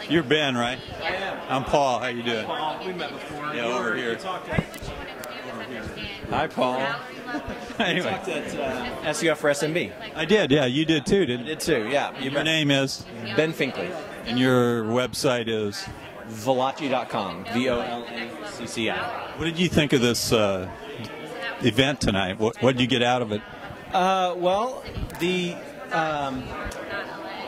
You're Ben, right? I am. I'm Paul. How you doing? Paul, we met before. Yeah, over here. Hi, Paul. Anyway. We talked at SEO for SMB. I did, yeah. You did too, didn't I you? did too, yeah. Your name is? Ben Finklea. And your website is? Volacci.com. VOLACCI. What did you think of this event tonight? What did you get out of it? Well, the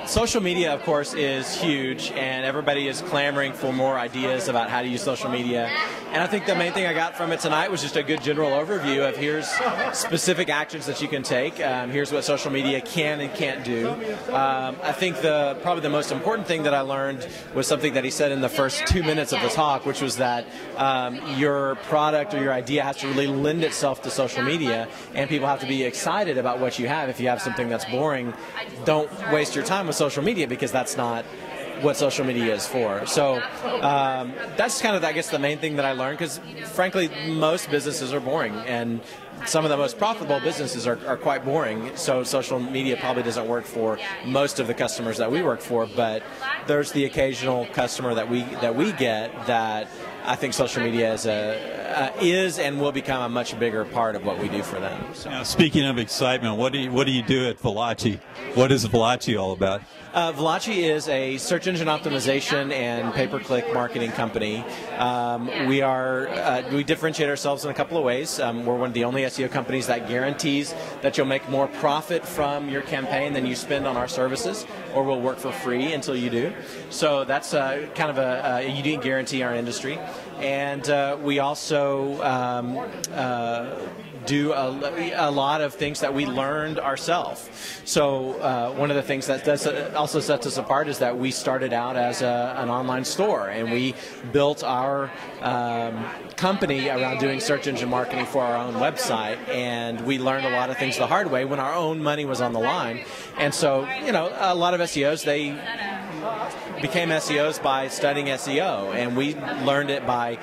social media, of course, is huge, and everybody is clamoring for more ideas about how to use social media. And I think the main thing I got from it tonight was just a good general overview of here's specific actions that you can take. Here's what social media can and can't do. I think probably the most important thing that I learned was something that he said in the first 2 minutes of the talk, which was that your product or your idea has to really lend itself to social media, and people have to be excited about what you have. If you have something that's boring, don't waste your time with social media, because that's not what social media is for. So that's kind of, I guess, the main thing that I learned, because frankly most businesses are boring, and some of the most profitable businesses are quite boring. So social media probably doesn't work for most of the customers that we work for, but there's the occasional customer that we get that I think social media is and will become a much bigger part of what we do for them. So. Now, speaking of excitement, what do you do at Volacci? What is Volacci all about? Volacci is a search engine optimization and pay-per-click marketing company. We differentiate ourselves in a couple of ways. We're one of the only SEO companies that guarantees that you'll make more profit from your campaign than you spend on our services, or we'll work for free until you do. So that's kind of a unique guarantee in our industry. And we also do a lot of things that we learned ourselves. So one of the things that also sets us apart is that we started out as an online store, and we built our company around doing search engine marketing for our own website, and we learned a lot of things the hard way when our own money was on the line. And so, you know, a lot of SEOs, they became SEOs by studying SEO, and we learned it by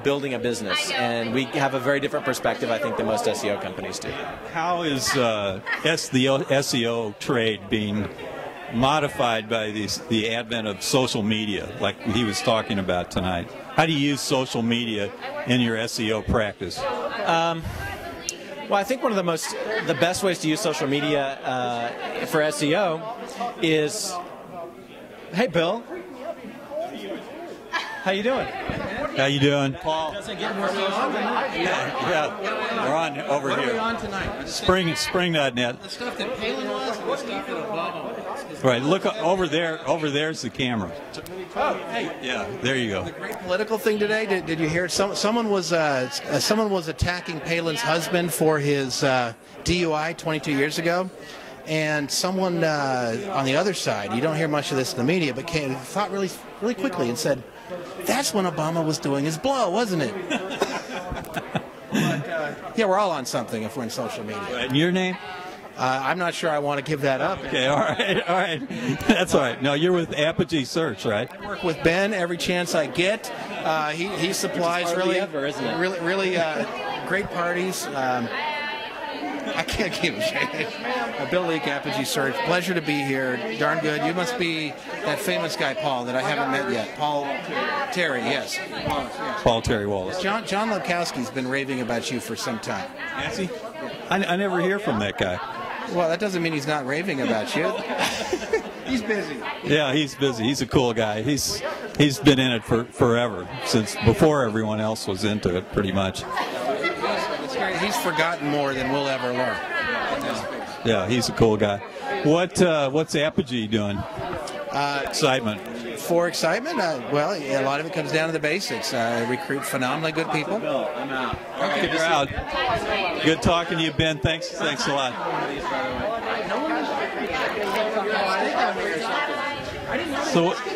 building a business, and we have a very different perspective, I think, than most SEO companies do. How is the SEO trade being modified by the advent of social media, like he was talking about tonight? How do you use social media in your SEO practice? Well, I think one of the best ways to use social media for SEO is, hey, Bill. How you doing? How you doing? Paul. Doesn't get more social than that. Yeah, we're on over here. What are we on tonight? Spring.net. The stuff that Palin was and the stuff that Obama was. Right, look over there. Over there's the camera. Oh, hey. Yeah, there you go. The great political thing today. Did you hear? Someone was attacking Palin's husband for his DUI 22 years ago. And someone on the other side, you don't hear much of this in the media, but thought really quickly and said, that's when Obama was doing his blow, wasn't it? But, yeah, we're all on something if we're in social media. Right, and your name? I'm not sure I want to give that up. Okay, all right. That's all right. No, you're with Apogee Search, right? I work with Ben every chance I get. He supplies really great parties. I can't keep it. Bill Leake, Apogee Search. Pleasure to be here. Darn good. You must be that famous guy, Paul, that I haven't met yet. Terry, yes. Paul Terry Walhus. John Lukowski's been raving about you for some time. Has he? I never hear from that guy. Well, that doesn't mean he's not raving about you. He's busy. Yeah, he's busy. He's a cool guy. He's been in it for forever, since before everyone else was into it, pretty much. He's forgotten more than we'll ever learn. Yeah, he's a cool guy. What's Apogee doing? Excitement. For excitement? Well, yeah, a lot of it comes down to the basics. Recruit phenomenally good people. I'm out. Okay, you're out. Good talking to you, Ben. Thanks a lot.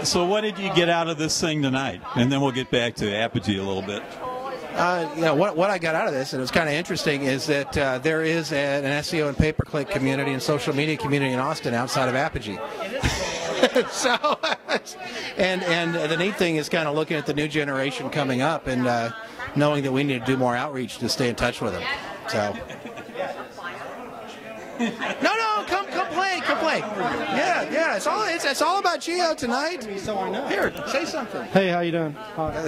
So what did you get out of this thing tonight? And then we'll get back to Apogee a little bit. What I got out of this, and it was kind of interesting, is that there is an SEO and pay-per-click community and social media community in Austin outside of Apogee. So, and the neat thing is kind of looking at the new generation coming up and knowing that we need to do more outreach to stay in touch with them. So. No, come play. Yeah. It's all about Geo tonight. So I know. Here, say something. Hey, how you doing?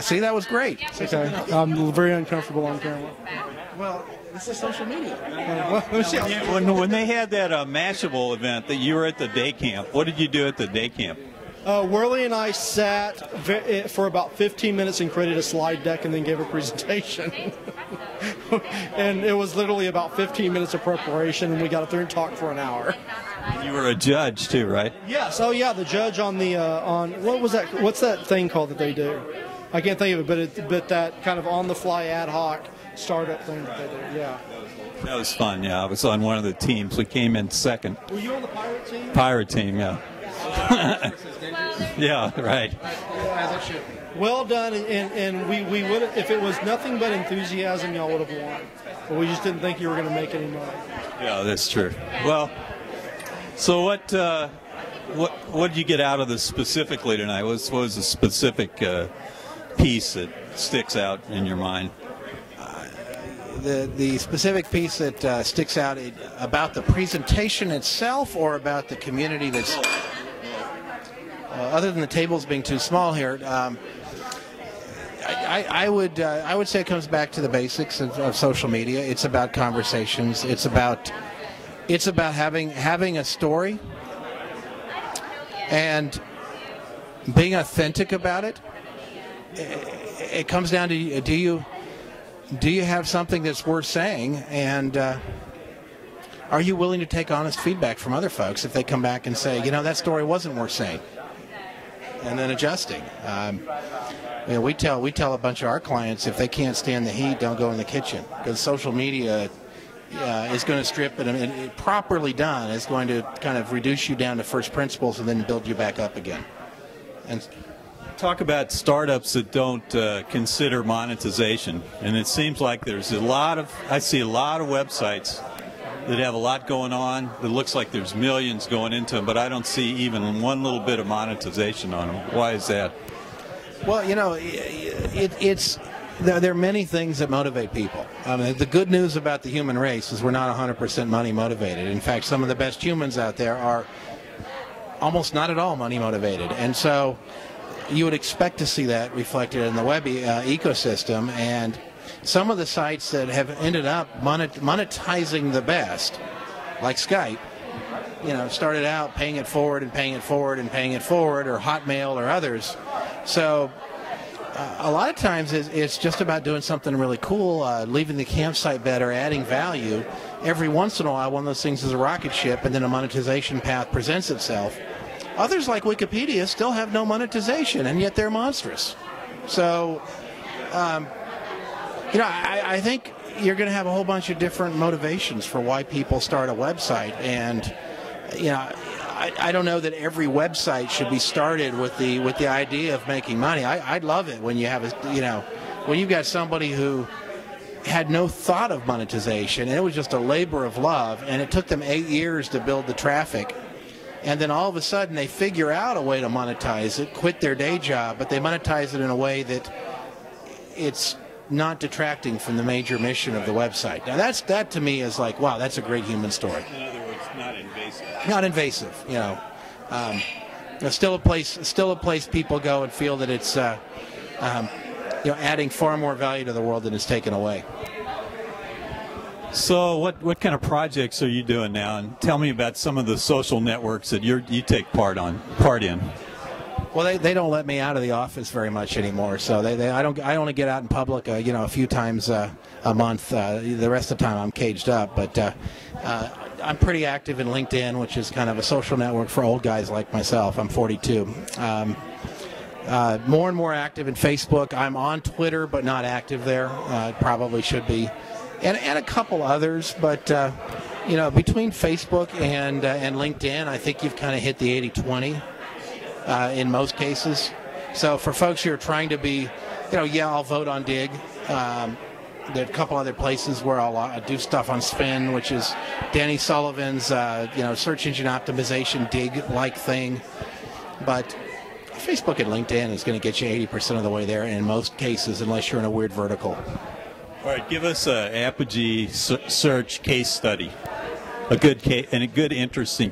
See, that was great. Okay, I'm very uncomfortable on camera. Well, this is social media. When they had that Mashable event, that you were at the day camp, what did you do at the day camp? Worley and I sat for about 15 minutes and created a slide deck and then gave a presentation. And it was literally about 15 minutes of preparation, and we got up there and talked for an hour. You were a judge too, right? Yes. Oh, yeah. The judge on the on what was that? What's that thing called that they do? I can't think of it, but that kind of on-the-fly ad hoc startup thing that they do. Yeah. That was fun. Yeah, I was on one of the teams. We came in second. Were you on the pirate team? Pirate team, yeah. Yeah, right. As it should be. Well done, and we would, if it was nothing but enthusiasm, y'all would have won. But we just didn't think you were going to make any money. Yeah, that's true. Well, so what did you get out of this specifically tonight? What was the specific piece that sticks out in your mind? The specific piece that sticks out about the presentation itself, or about the community that's other than the tables being too small here. I would say it comes back to the basics of social media. It's about conversations. It's about having a story and being authentic about it. It comes down to do you have something that's worth saying, and are you willing to take honest feedback from other folks if they come back and say, that story wasn't worth saying, and then adjusting. We tell a bunch of our clients, if they can't stand the heat, don't go in the kitchen, because social media is going to strip it, and properly done is going to kind of reduce you down to first principles and then build you back up again. And talk about startups that don't consider monetization, and it seems like I see a lot of websites that have a lot going on. It looks like there's millions going into them, but I don't see even one little bit of monetization on them. Why is that? Well, there are many things that motivate people. The good news about the human race is we're not 100% money motivated. In fact, some of the best humans out there are almost not at all money motivated, and so you would expect to see that reflected in the web ecosystem. And some of the sites that have ended up monetizing the best, like Skype, started out paying it forward and paying it forward and paying it forward, or Hotmail or others. So a lot of times it's just about doing something really cool, leaving the campsite better, adding value. Every once in a while, one of those things is a rocket ship, and then a monetization path presents itself. Others, like Wikipedia, still have no monetization, and yet they're monstrous. So, I think you're going to have a whole bunch of different motivations for why people start a website. And, I don't know that every website should be started with the idea of making money. I'd love it when you have when you've got somebody who had no thought of monetization, and it was just a labor of love, and it took them 8 years to build the traffic. And then all of a sudden they figure out a way to monetize it, quit their day job, but they monetize it in a way that it's not detracting from the major mission of the website. Now that to me is like, wow, that's a great human story. In other words, not invasive. Not invasive, still a place people go and feel that it's adding far more value to the world than it's taken away. So what kind of projects are you doing now? And tell me about some of the social networks that you take part in. Well, they don't let me out of the office very much anymore. So I only get out in public a few times a month. The rest of the time I'm caged up. But I'm pretty active in LinkedIn, which is kind of a social network for old guys like myself. I'm 42. More and more active in Facebook. I'm on Twitter, but not active there. Probably should be. And a couple others, but between Facebook and LinkedIn, I think you've kind of hit the 80-20 in most cases. So for folks who are trying to be, I'll vote on Dig. There are a couple other places where I'll do stuff on Spin, which is Danny Sullivan's search engine optimization Dig-like thing. But Facebook and LinkedIn is going to get you 80% of the way there in most cases, unless you're in a weird vertical. All right, give us an Apogee search case study. a good and a good interesting